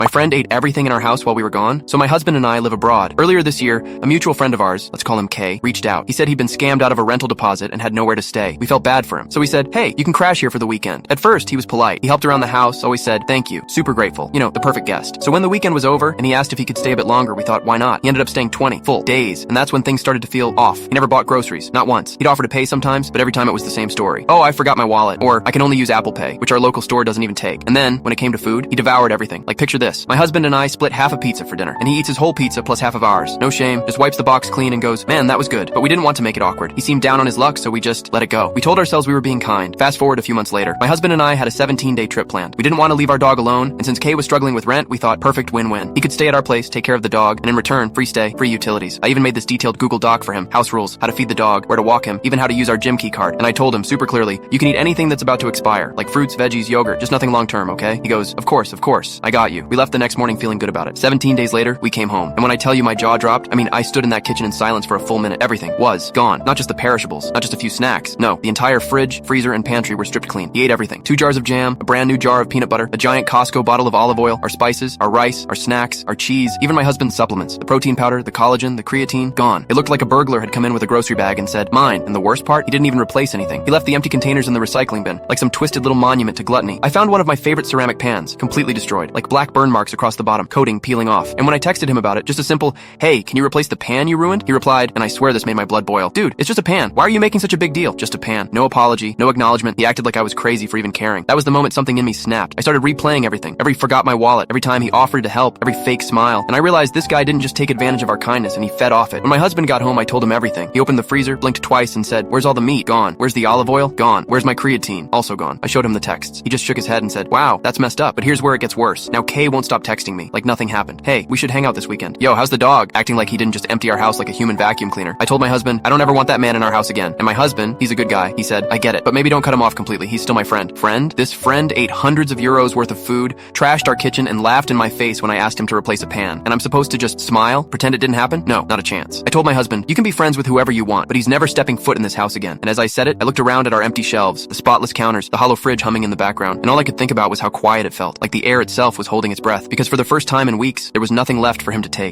My friend ate everything in our house while we were gone, so my husband and I live abroad. Earlier this year, a mutual friend of ours, let's call him K, reached out. He said he'd been scammed out of a rental deposit and had nowhere to stay. We felt bad for him, so we said, hey, you can crash here for the weekend. At first, he was polite. He helped around the house, always said, thank you, super grateful. You know, the perfect guest. So when the weekend was over and he asked if he could stay a bit longer, we thought, why not? He ended up staying 20 full days, and that's when things started to feel off. He never bought groceries, not once. He'd offer to pay sometimes, but every time it was the same story. Oh, I forgot my wallet, or I can only use Apple Pay, which our local store doesn't even take. And then, when it came to food, he devoured everything. Like, picture this. My husband and I split half a pizza for dinner, and he eats his whole pizza plus half of ours. No shame, just wipes the box clean and goes, man, that was good. But we didn't want to make it awkward. He seemed down on his luck, so we just let it go. We told ourselves we were being kind. Fast forward a few months later. My husband and I had a 17-day trip planned. We didn't want to leave our dog alone, and since Kay was struggling with rent, we thought perfect win-win. He could stay at our place, take care of the dog, and in return, free stay, free utilities. I even made this detailed Google Doc for him. House rules, how to feed the dog, where to walk him, even how to use our gym key card. And I told him super clearly, you can eat anything that's about to expire, like fruits, veggies, yogurt, just nothing long-term, okay? He goes, of course, I got you. We left the next morning feeling good about it. 17 days later, we came home. And when I tell you my jaw dropped, I mean, I stood in that kitchen in silence for a full minute. Everything was gone. Not just the perishables, not just a few snacks. No, the entire fridge, freezer, and pantry were stripped clean. He ate everything. 2 jars of jam, a brand new jar of peanut butter, a giant Costco bottle of olive oil, our spices, our rice, our snacks, our cheese, even my husband's supplements, the protein powder, the collagen, the creatine, gone. It looked like a burglar had come in with a grocery bag and said, mine. And the worst part, he didn't even replace anything. He left the empty containers in the recycling bin, like some twisted little monument to gluttony. I found one of my favorite ceramic pans, completely destroyed, like black burn marks across the bottom, coating peeling off. And when I texted him about it, just a simple, hey, can you replace the pan you ruined? He replied, and I swear this made my blood boil. Dude, it's just a pan. Why are you making such a big deal? Just a pan. No apology, no acknowledgement. He acted like I was crazy for even caring. That was the moment something in me snapped. I started replaying everything. Every forgot my wallet, every time he offered to help, every fake smile. And I realized this guy didn't just take advantage of our kindness and he fed off it. When my husband got home, I told him everything. He opened the freezer, blinked twice and said, where's all the meat? Gone. Where's the olive oil? Gone. Where's my creatine? Also gone. I showed him the texts. He just shook his head and said, wow, that's messed up. But here's where it gets worse. Now Kay won't stop texting me, like nothing happened. Hey, we should hang out this weekend. Yo, how's the dog? Acting like he didn't just empty our house like a human vacuum cleaner. I told my husband, I don't ever want that man in our house again. And my husband, he's a good guy. He said, I get it, but maybe don't cut him off completely. He's still my friend. Friend? This friend ate hundreds of euros worth of food, trashed our kitchen, and laughed in my face when I asked him to replace a pan. And I'm supposed to just smile? Pretend it didn't happen? No, not a chance. I told my husband, you can be friends with whoever you want, but he's never stepping foot in this house again. And as I said it, I looked around at our empty shelves, the spotless counters, the hollow fridge humming in the background, and all I could think about was how quiet it felt, like the air itself was holding its breath, because for the first time in weeks, there was nothing left for him to take.